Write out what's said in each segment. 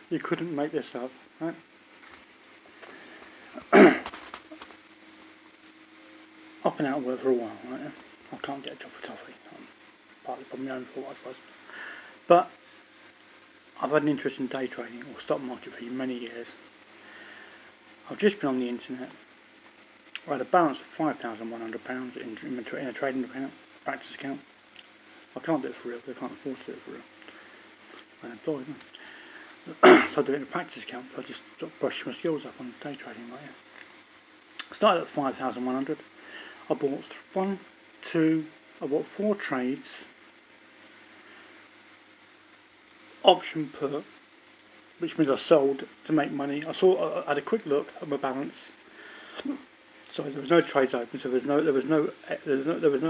You couldn't make this up, right? I've been out of work for a while, right? I can't get a job for toffee. Partly from my own fault, I suppose. But I've had an interest in day trading or stock market for many years. I've just been on the internet. I had a balance of £5,100 in a trading account, practice account. I can't do it for real because I can't afford to do it for real. I'm employed. So I do it in a practice account. So I just brush my skills up on day trading like that. Started at 5,100. I bought I bought 4 trades. Option put, which means I sold to make money. I had a quick look at my balance. So there was no trades open. So there was no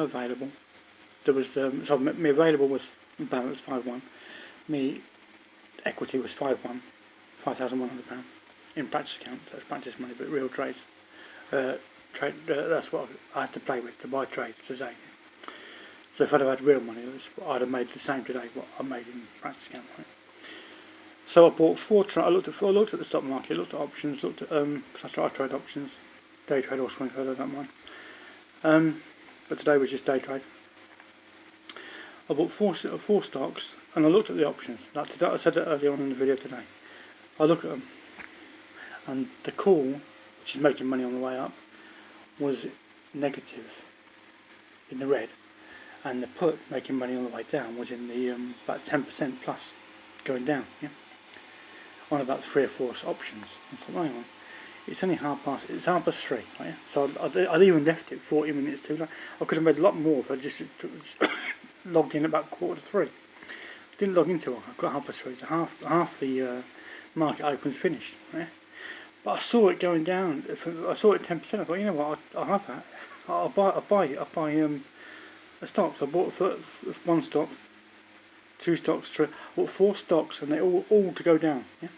available. There was so my available was balance 5-1. My equity was 5-1, £5,100 in practice account. So that's practice money, but real trades. That's what I had to play with to buy trades today. So if I'd have had real money, I'd have made the same today what I made in practice account. Right? So I bought 4 trades. I looked at the stock market, looked at options, looked at because I trade options, day trade or swing trade. I don't mind. But today was just day trade. I bought 4 stocks, and I looked at the options. I said that earlier on in the video today. I look at them, and the call, which is making money on the way up, was negative in the red, and the put, making money on the way down, was in the about 10% plus going down. Yeah, on about 3 or 4 options. I thought, hang on, it's only it's 3:30. Right? So I'd even left it 40 minutes too late. I could have made a lot more if I just logged in about 2:45. Didn't log into it. I got 3:30. So half the market opens finished. Right? But I saw it going down. I saw it 10%. I thought, you know what? I'll have that. I'll buy a stock. So I bought 1 stock, 2 stocks, 3. I bought 4 stocks, and they all to go down. Yeah.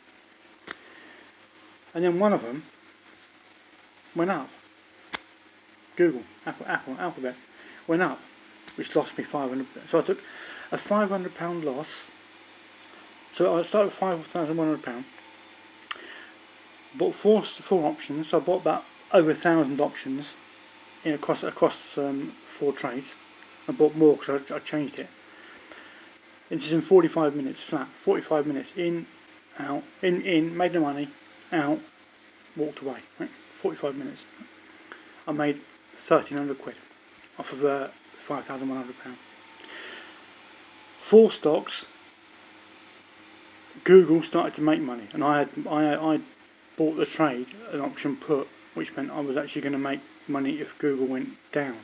And then one of them went up. Google, Alphabet, went up, which lost me 500. So I took a £500 loss. So I started with £5,100. Bought 4 options. So I bought about over 1,000 options across 4 trades. I bought more because I changed it. It's in 45 minutes flat. 45 minutes in, out, in, made the money, out, walked away. Right? 45 minutes. I made 1,300 quid off of £5,100. 4 stocks. Google started to make money, and I bought the trade, an option put, which meant I was actually going to make money if Google went down.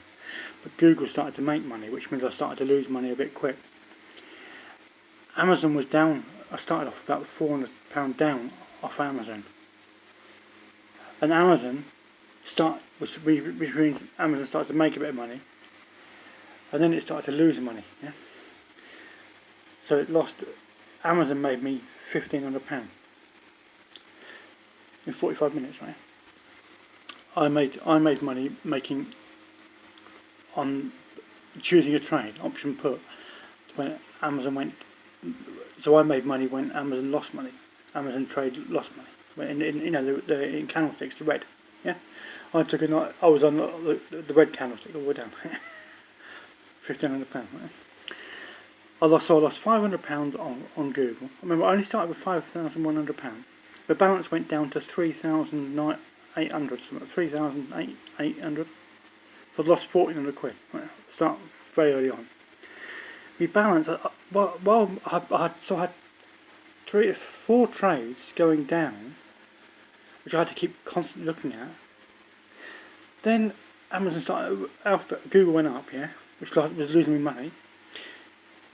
But Google started to make money, which means I started to lose money a bit quick. Amazon was down. I started off about £400 down off Amazon. And Amazon started to make a bit of money, and then it started to lose money. Yeah. So it lost. Amazon made me £1,500 in 45 minutes. Right. I made money making on choosing a trade option put when Amazon went. So I made money when Amazon lost money. Amazon trade lost money. In candlesticks, the red. Yeah, I was on the red candlestick all the way down. £1,500. Right? I lost £500 on Google. I remember I only started with £5,100. The balance went down to 3,800. 3,800. So I lost 1,400 quid. Right? Start very early on. My balance, I had 3 or 4 trades going down, which I had to keep constantly looking at. Then Amazon Google went up, yeah, which was losing me money.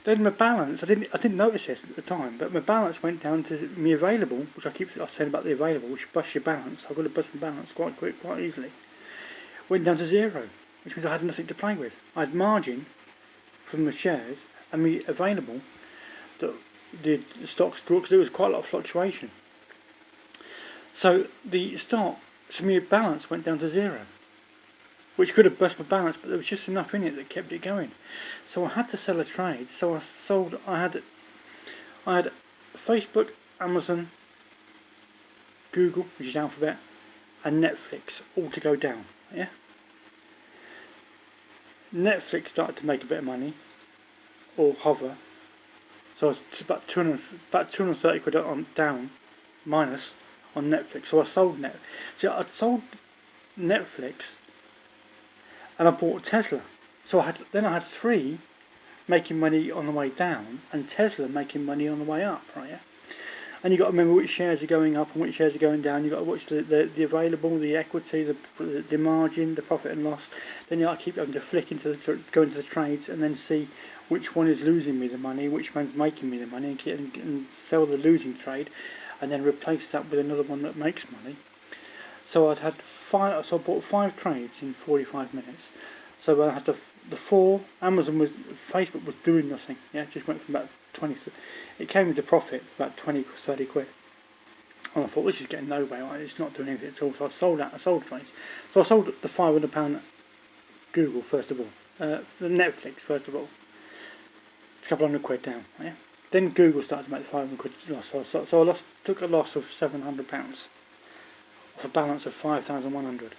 Then my balance, I didn't notice this at the time, but my balance went down to me available, which I saying about the available, which busts your balance. I've got to bust my balance quite easily. Went down to 0, which means I had nothing to play with. I had margin from the shares and me available that the stocks grew because there was quite a lot of fluctuation. So my balance went down to 0, which could have burst my balance, but there was just enough in it that kept it going. So I had to sell a trade. So I sold. I had Facebook, Amazon, Google, which is Alphabet, and Netflix all to go down. Yeah. Netflix started to make a bit of money, or hover. So it's about 230 quid on down, minus on Netflix. So I sold I'd sold Netflix, and I bought Tesla. So I had three making money on the way down, and Tesla making money on the way up, right? Yeah? And you've got to remember which shares are going up and which shares are going down. You've got to watch the available, the equity, the margin, the profit and loss. Then you got to keep having to go into the trades and then see which one is losing me the money, which one's making me the money, and sell the losing trade, and then replace that with another one that makes money. So I bought 5 trades in 45 minutes. So I had the 4. Facebook was doing nothing. Yeah, it just went from about 20. It came into profit about 20, 30 quid. And I thought, this is getting nowhere. Right? It's not doing anything at all. So I sold trades. So I sold the £500 Google first of all, the Netflix first of all. A couple hundred quid down. Yeah. Then Google started to make the 500 quid loss. So I took a loss of £700 off a balance of 5,100.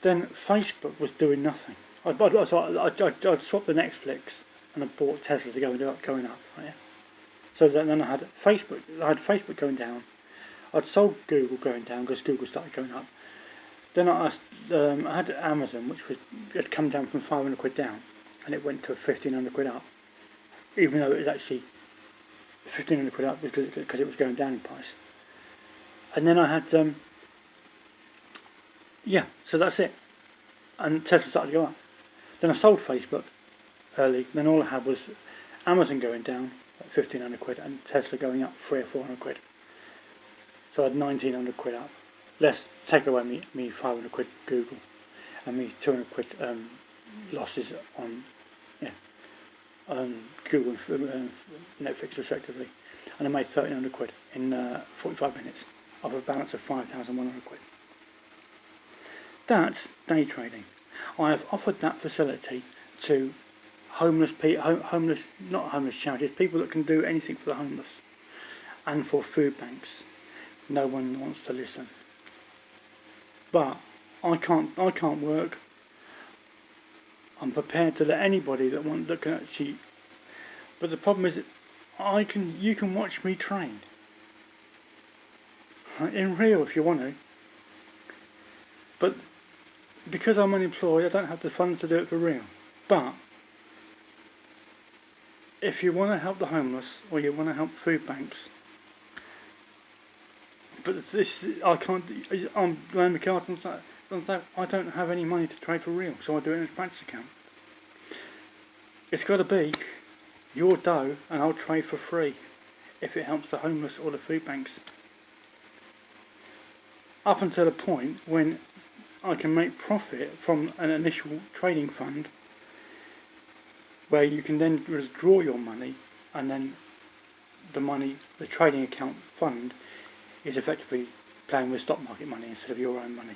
Then Facebook was doing nothing. I swapped the Netflix and I bought Tesla to going up. Right? So then I had Facebook going down. I'd sold Google going down because Google started going up. Then I had Amazon, which had come down from 500 quid down, and it went to 1,500 quid up, even though it was actually 1,500 quid up because it was going down in price. And then I had so that's it. And Tesla started to go up. Then I sold Facebook early. Then all I had was Amazon going down at 1,500 quid and Tesla going up 300 or 400 quid. So I had 1,900 quid up. Let's take away me 500 quid Google and me 200 quid losses on Google and Netflix respectively. And I made 1,300 quid in 45 minutes off a balance of 5,100 quid. That's day trading. I have offered that facility to not homeless charities, people that can do anything for the homeless, and for food banks. No one wants to listen. But I can't work. I'm prepared to let anybody that can actually. But the problem is, you can watch me trade in real if you want to. But because I'm unemployed, I don't have the funds to do it for real. But if you want to help the homeless or you want to help food banks, but I can't. I'm Graham McCartan. I don't have any money to trade for real, so I do it in a practice account. It's got to be your dough, and I'll trade for free if it helps the homeless or the food banks. Up until the point when I can make profit from an initial trading fund, where you can then withdraw your money, and then the trading account fund, is effectively playing with stock market money instead of your own money.